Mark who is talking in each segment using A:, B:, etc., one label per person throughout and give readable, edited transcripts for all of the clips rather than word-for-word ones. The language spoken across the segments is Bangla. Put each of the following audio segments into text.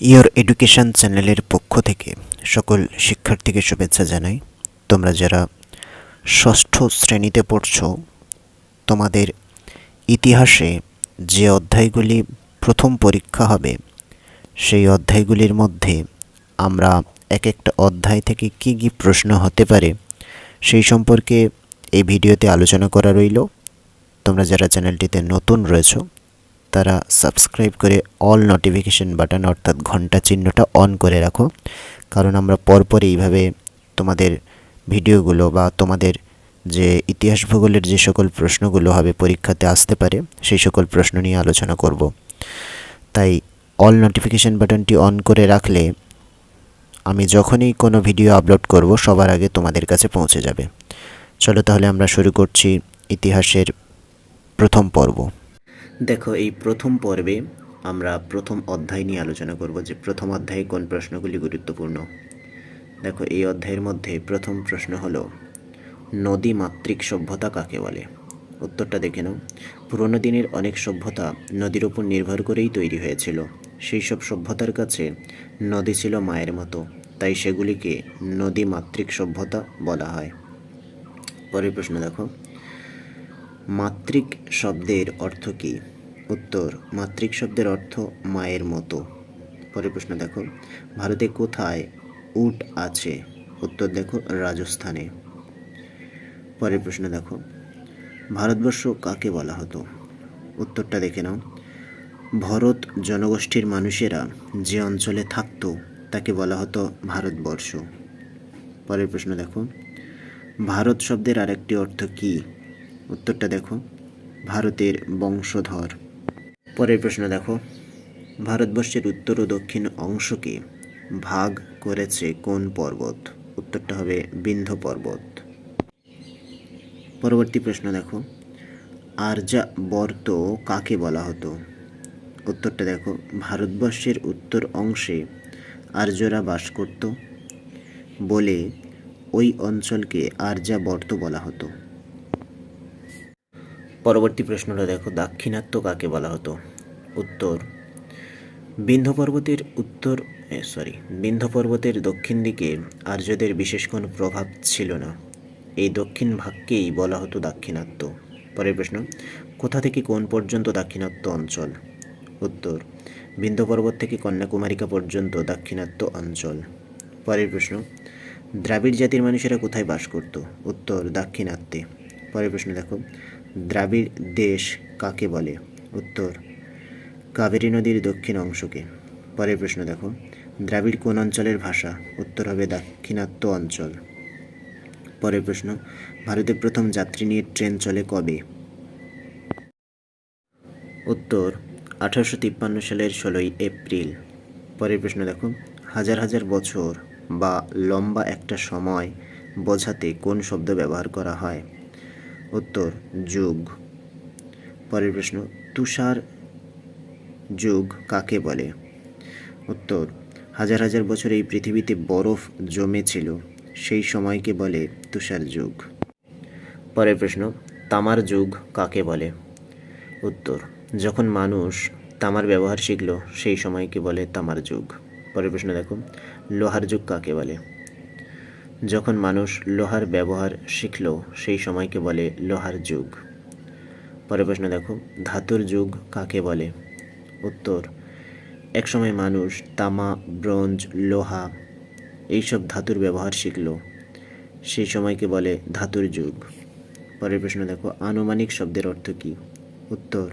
A: ইয়োর এডুকেশন চ্যানেলের পক্ষ থেকে সকল শিক্ষার্থীকে শুভেচ্ছা জানাই। তোমরা যারা ষষ্ঠ শ্রেণীতে পড়ছো, তোমাদের ইতিহাসে যে অধ্যায়গুলি প্রথম পরীক্ষা হবে, সেই অধ্যায়গুলির মধ্যে আমরা এক একটা অধ্যায় থেকে কী কী প্রশ্ন হতে পারে সেই সম্পর্কে এই ভিডিওতে আলোচনা করা রইল। তোমরা যারা চ্যানেলটিতে নতুন রয়েছো তারা সাবস্ক্রাইব করে অল নোটিফিকেশন বাটন অর্থাৎ ঘন্টা চিহ্নটা অন করে রাখো, কারণ আমরা পরপর এইভাবে তোমাদের ভিডিওগুলো বা তোমাদের যে ইতিহাস ভূগোলের যে সকল প্রশ্নগুলো হবে পরীক্ষাতে আসতে পারে সেই সকল প্রশ্ন নিয়ে আলোচনা করব। তাই অল নোটিফিকেশন বাটনটি অন করে রাখলে আমি যখনই কোনো ভিডিও আপলোড করব সবার আগে তোমাদের কাছে পৌঁছে যাবে। চলো তাহলে আমরা শুরু করছি ইতিহাসের প্রথম পর্ব। দেখো, এই প্রথম পর্বে আমরা প্রথম অধ্যায় নিয়ে আলোচনা করব যে প্রথম অধ্যায়ে কোন প্রশ্নগুলি গুরুত্বপূর্ণ। দেখো, এই অধ্যায়ের মধ্যে প্রথম প্রশ্ন হলো নদী মাতৃক সভ্যতা কাকে বলে। উত্তরটা দেখে নাও। পুরনো দিনের অনেক সভ্যতা নদীর উপর নির্ভর করেই তৈরি হয়েছিল। সেই সব সভ্যতার কাছে নদী ছিল মায়ের মতো, তাই সেগুলিকে নদী মাতৃক সভ্যতা বলা হয়। পরের প্রশ্ন দেখো, মাতৃক শব্দের অর্থ কী। উত্তর, মাতৃক শব্দের অর্থ মায়ের মতো। পরের প্রশ্ন দেখো, ভারতে কোথায় উট আছে। উত্তর দেখো, রাজস্থানে। পরের প্রশ্ন দেখো, ভারতবর্ষ কাকে বলা হতো। উত্তরটা দেখে নাও। ভরত জনগোষ্ঠীর মানুষেরা যে অঞ্চলে থাকতো তাকে বলা হতো ভারতবর্ষ। পরের প্রশ্ন দেখো, ভারত শব্দের আরেকটি অর্থ কী। উত্তরটা দেখো, ভারতের বংশধর। পরের প্রশ্ন দেখো, ভারতবর্ষের উত্তর ও দক্ষিণ অংশকে ভাগ করেছে কোন পর্বত। উত্তরটা হবে বিন্ধ্য পর্বত। পরবর্তী প্রশ্ন দেখো, আর্যাবর্ত কাকে বলা হতো। উত্তরটা দেখো, ভারতবর্ষের উত্তর অংশে আর্যরা বাস করত বলে ওই অঞ্চলকে আর্যাবর্ত বলা হতো। পরবর্তী প্রশ্নটা দেখো, দাক্ষিণাত্য কাকে বলা হতো। উত্তর, বিন্ধ্য পর্বতের দক্ষিণ দিকে আর্যদের বিশেষ কোনো প্রভাব ছিল না। এই দক্ষিণ ভাগকেই বলা হতো দাক্ষিণাত্য। পরের প্রশ্ন, কোথা থেকে কোন পর্যন্ত দাক্ষিণাত্য অঞ্চল। উত্তর, বিন্ধ্য পর্বত থেকে কন্যাকুমারিকা পর্যন্ত দাক্ষিণাত্য অঞ্চল। পরের প্রশ্ন, দ্রাবিড় জাতির মানুষেরা কোথায় বাস করত। উত্তর, দাক্ষিণাত্যে। পরের প্রশ্ন দেখো, দ্রাবিড় দেশ কাকে বলে। উত্তর, কাবেরী নদীর দক্ষিণ অংশকে। পরের প্রশ্ন দেখো, দ্রাবিড় কোন অঞ্চলের ভাষা। উত্তর হবে দাক্ষিণাত্য অঞ্চল। পরের প্রশ্ন, ভারতে প্রথম যাত্রী নিয়ে ট্রেন চলে কবে। উত্তর, 1853 সালের 16 এপ্রিল। পরের প্রশ্ন দেখো, হাজার হাজার বছর বা লম্বা একটা সময় বোঝাতে কোন শব্দ ব্যবহার করা হয়। উত্তর, যুগ। পরের প্রশ্ন, তুষার যুগ কাকে বলে। উত্তর, হাজার হাজার বছর এই পৃথিবীতে বরফ জমেছিল, সেই সময়কে বলে তুষার যুগ। পরের প্রশ্ন, তামার যুগ কাকে বলে। উত্তর, যখন মানুষ তামার ব্যবহার শিখল সেই সময়কে বলে তামার যুগ। পরের প্রশ্ন দেখো, লোহার যুগ কাকে বলে। যখন মানুষ লোহার ব্যবহার শিখল সেই সময়কে বলে লোহার যুগ। পরের প্রশ্ন দেখো, ধাতুর যুগ কাকে বলে। উত্তর, একসময় মানুষ তামা, ব্রোঞ্জ, লোহা এইসব ধাতুর ব্যবহার শিখল, সেই সময়কে বলে ধাতুর যুগ। পরের প্রশ্ন দেখো, আনুমানিক শব্দের অর্থ কী। উত্তর,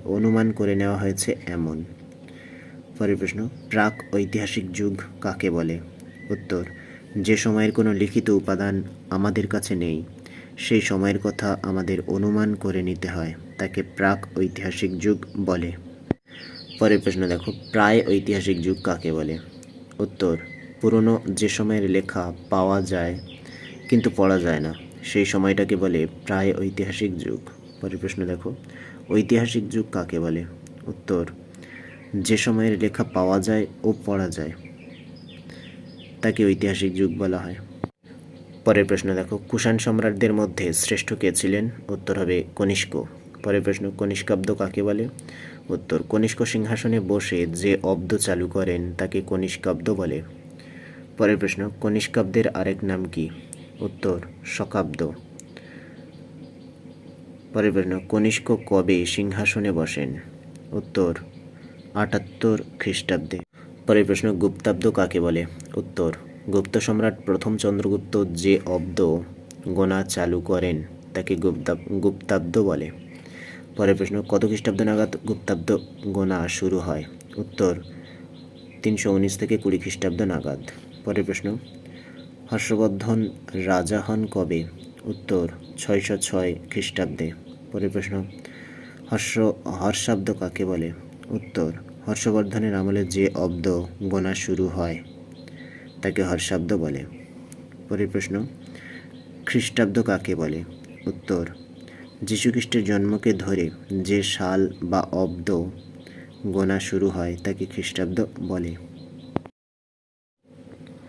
A: অনুমান করে নেওয়া হয়েছে এমন। পরের প্রশ্ন, প্রাক ঐতিহাসিক যুগ কাকে বলে। উত্তর, যে সময়ের কোনো লিখিত উপাদান আমাদের কাছে নেই, সেই সময়ের কথা আমাদের অনুমান করে নিতে হয়, তাকে প্রাক ঐতিহাসিক যুগ বলে। পরের প্রশ্ন দেখো, প্রায় ঐতিহাসিক যুগ কাকে বলে। উত্তর, পুরনো যে সময়ের লেখা পাওয়া যায় কিন্তু পড়া যায় না, সেই সময়টাকে বলে প্রায় ঐতিহাসিক যুগ। পরের প্রশ্ন দেখো, ঐতিহাসিক যুগ কাকে বলে। উত্তর, যে সময়ের লেখা পাওয়া যায় ও পড়া যায় তাকে ঐতিহাসিক যুগ বলা হয়। পরের প্রশ্ন দেখো, কুষাণ সম্রাটদের মধ্যে শ্রেষ্ঠ কে ছিলেন। উত্তর হবে কনিষ্ক। পরের প্রশ্ন, কনিষ্কাব্দ কাকে বলে। উত্তর, কনিষ্ক সিংহাসনে বসে যে অব্দ চালু করেন তাকে কনিষ্কাব্দ বলে। পরের প্রশ্ন, কনিষ্কাব্দের আরেক নাম কি? উত্তর, শকাব্দ। পরের প্রশ্ন, কনিষ্ক কবে সিংহাসনে বসেন? উত্তর, ৭৮ খ্রিস্টাব্দে। পরের প্রশ্ন, গুপ্তাব্দ কাকে বলে? উত্তর, গুপ্ত সম্রাট প্রথম চন্দ্রগুপ্ত যে অব্দ গোনা চালু করেন তাকে গুপ্তাব্দ বলে। পরের প্রশ্ন, কত খ্রিস্টাব্দ নাগাদ গুপ্তাব্দ গোনা শুরু হয়? উত্তর, ৩১৯ থেকে ২০ খ্রিস্টাব্দ নাগাদ। পরের প্রশ্ন, হর্ষবর্ধন রাজা হন কবে? উত্তর, ৬০৬ খ্রিস্টাব্দে। পরের প্রশ্ন, হর্ষাব্দ কাকে বলে? উত্তর, হর্ষবর্ধনের আমলে যে অব্দ গোনা শুরু হয় তাকে হর্ষাব্দ বলে। পরের প্রশ্ন, খ্রিস্টাব্দ কাকে বলে? উত্তর, যীশুখ্রিস্টের জন্মকে ধরে যে সাল বা অব্দ গোনা শুরু হয় তাকে খ্রিস্টাব্দ বলে।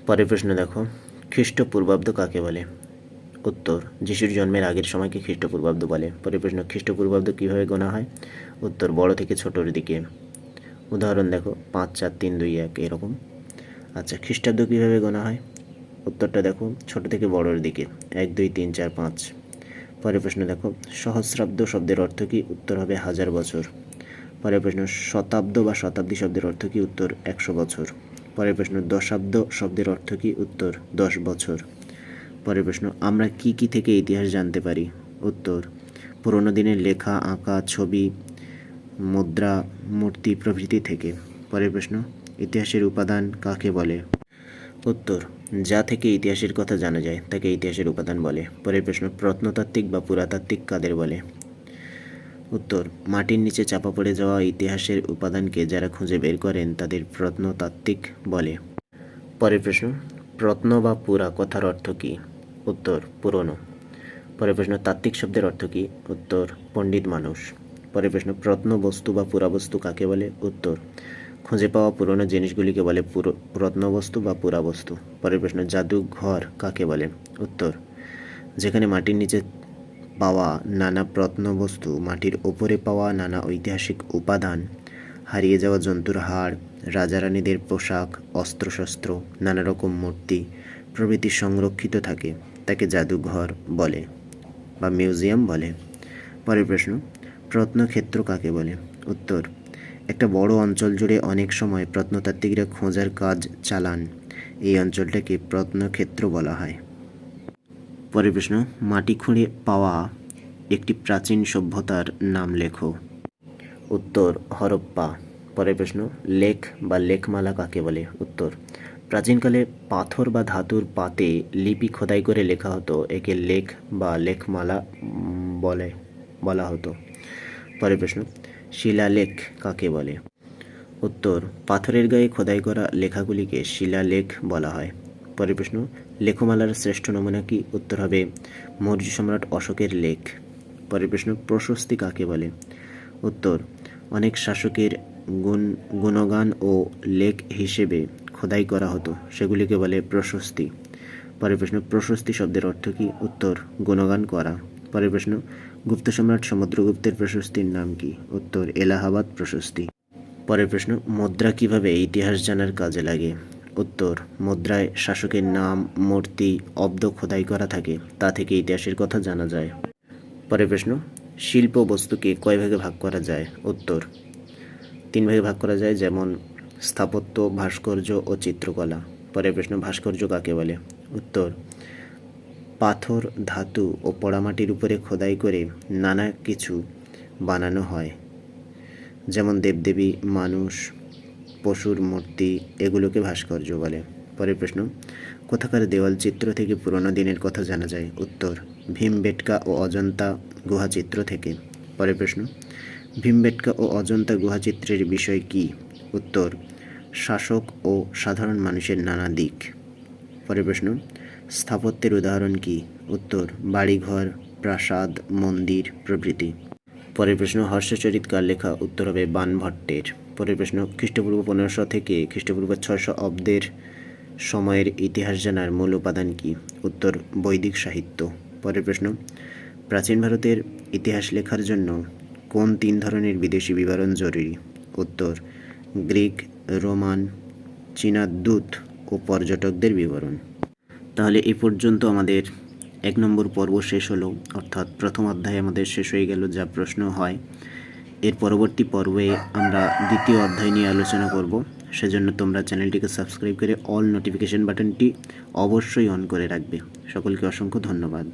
A: পরের প্রশ্ন দেখো, খ্রিস্টপূর্বাব্দ কাকে বলে? উত্তর, যিশুর জন্মের আগের সময়কে খ্রিস্টপূর্বাব্দ বলে। পরের প্রশ্ন, খ্রিস্টপূর্বাব্দ কীভাবে গোনা হয়? উত্তর, বড় থেকে ছোটোর দিকে। উদাহরণ দেখো, ৫, ৪, ৩, ২, ১ এরকম। আচ্ছা, খ্রিস্টাব্দ কীভাবে গোনা হয়? উত্তরটা দেখো, ছোট থেকে বড়োর দিকে, ১, ২, ৩, ৪, ৫। পরের প্রশ্ন দেখো, সহস্রাব্দ শব্দের অর্থ কী? উত্তর হবে ১০০০ বছর। পরের প্রশ্ন, শতাব্দ বা শতাব্দী শব্দের অর্থ কী? উত্তর, ১০০ বছর। পরের প্রশ্ন, দশাব্দ শব্দের অর্থ কী? উত্তর, ১০ বছর। পরের প্রশ্ন, আমরা কি কি থেকে ইতিহাস জানতে পারি? উত্তর, পুরোনো দিনের লেখা, আঁকা, ছবি, মুদ্রা, মূর্তি প্রভৃতি থেকে। পরের প্রশ্ন, ইতিহাসের উপাদান কাকে বলে? উত্তর, যা থেকে ইতিহাসের কথা জানা যায় তাকে ইতিহাসের উপাদান বলে। পরের প্রশ্ন, প্রত্নতাত্ত্বিক বা পুরাতাত্ত্বিক কাদের বলে? উত্তর, মাটির নিচে চাপা পড়ে যাওয়া ইতিহাসের উপাদানকে যারা খুঁজে বের করেন তাদের প্রত্নতাত্ত্বিক বলে। পরের প্রশ্ন, প্রত্ন বা পুরা কথার অর্থ কী? উত্তর, পুরনো। পরের প্রশ্ন, তাত্ত্বিক শব্দের অর্থ কী? উত্তর, পণ্ডিত মানুষ। পরের প্রশ্ন, প্রত্নবস্তু বা পুরাবস্তু কাকে বলে? উত্তর, খুঁজে পাওয়া পুরনো জিনিসগুলিকে বলে প্রত্নবস্তু বা পুরাবস্তু। পরের প্রশ্ন, জাদুঘর কাকে বলে? উত্তর, যেখানে মাটির নিচে পাওয়া নানা প্রত্নবস্তু, মাটির ওপরে পাওয়া নানা ঐতিহাসিক উপাদান, হারিয়ে যাওয়া জন্তুর হাড়, রাজারানীদের পোশাক, অস্ত্রশস্ত্র, নানা রকম মূর্তি প্রভৃতি সংরক্ষিত থাকে তাকে জাদুঘর বলে বা মিউজিয়াম বলে। পরের প্রশ্ন, প্রত্নক্ষেত্র কাকে বলে? উত্তর, একটা বড় অঞ্চল জুড়ে অনেক সময় প্রত্নতাত্ত্বিকরা খোঁজার কাজ চালান, এই অঞ্চলটাকে প্রত্নক্ষেত্র বলা হয়। পরের প্রশ্ন, মাটি খুঁড়ে পাওয়া একটি প্রাচীন সভ্যতার নাম লেখো। উত্তর, হরপ্পা। পরের প্রশ্ন, লেখ বা লেখমালা কাকে বলে? উত্তর, প্রাচীনকালে পাথর বা ধাতুর পাতে লিপি খোদাই করে লেখা হতো, একে লেখ বা লেখমালা বলা হতো। পরের প্রশ্ন, শিলালেখ কাকে বলে? উত্তর, পাথরের গায়ে খোদাই করা লেখাগুলিকে শিলালেখ বলা হয়। পরের প্রশ্ন, লেখমালার শ্রেষ্ঠ নমুনা কি? উত্তর হবে মৌর্য সম্রাট অশোকের লেখ। পরের প্রশ্ন, প্রশস্তি কাকে বলে? উত্তর, অনেক শাসকের গুণগান ও লেখ হিসেবে খোদাই করা হতো, সেগুলিকে বলে প্রশস্তি। পরের প্রশ্ন, প্রশস্তি শব্দের অর্থ কী? উত্তর, গুণগান করা। পরের প্রশ্ন, গুপ্ত সম্রাট সমুদ্রগুপ্তের প্রশস্তির নাম কি? উত্তর, এলাহাবাদ প্রশস্তি। পরের প্রশ্ন, মুদ্রা কিভাবে ইতিহাস জানার কাজে লাগে? উত্তর, মুদ্রায় শাসকের নাম, মূর্তি, অব্দ খোদাই করা থাকে, তা থেকে ইতিহাসের কথা জানা যায়। পরের প্রশ্ন, শিল্প বস্তুকে কয় ভাগে ভাগ করা যায়? উত্তর, 3 ভাগে ভাগ করা যায়, যেমন স্থাপত্য, ভাস্কর্য ও চিত্রকলা। পরের প্রশ্ন, ভাস্কর্য কাকে বলে? উত্তর, পাথর, ধাতু ও পোড়ামাটির উপরে খোদাই করে নানা কিছু বানানো হয়, যেমন দেবদেবী, মানুষ, পশুর মূর্তি, এগুলোকে ভাস্কর্য বলে। পরের প্রশ্ন, কোথাকার দেওয়াল চিত্র থেকে পুরোনো দিনের কথা জানা যায়? উত্তর, ভীমবেটকা ও অজন্তা গুহাচিত্র থেকে। পরের প্রশ্ন, ভীমবেটকা ও অজন্তা গুহাচিত্রের বিষয় কি? উত্তর, শাসক ও সাধারণ মানুষের নানা দিক। পরের প্রশ্ন, স্থাপত্যের উদাহরণ কি? উত্তর, বাড়িঘর, প্রাসাদ, মন্দির প্রভৃতি। পরের প্রশ্ন, হর্ষচরিত কার লেখা? উত্তর হবে বাণভট্টের। পরের প্রশ্ন, খ্রিস্টপূর্ব ১৫০০ থেকে খ্রিস্টপূর্ব ৬০০ অব্দের সময়ের ইতিহাস জানার মূল উপাদান কি? উত্তর, বৈদিক সাহিত্য। পরের প্রশ্ন, প্রাচীন ভারতের ইতিহাস লেখার জন্য কোন 3 ধরনের বিদেশি বিবরণ জরুরি? উত্তর গ্রিক, রোমান, চীনা দূত ও পর্যটকদের বিবরণ। তাহলে এই পর্যন্ত আমাদের 1 নম্বর পর্ব শেষ হলো, অর্থাৎ প্রথম অধ্যায় আমাদের শেষ হয়ে গেল যা প্রশ্ন হয়। এর পরবর্তী পর্বে আমরা দ্বিতীয় অধ্যায় নিয়ে আলোচনা করব। সেজন্য তোমরা চ্যানেলটিকে সাবস্ক্রাইব করে অল নোটিফিকেশন বাটনটি অবশ্যই অন করে রাখবে। সকলকে অসংখ্য ধন্যবাদ।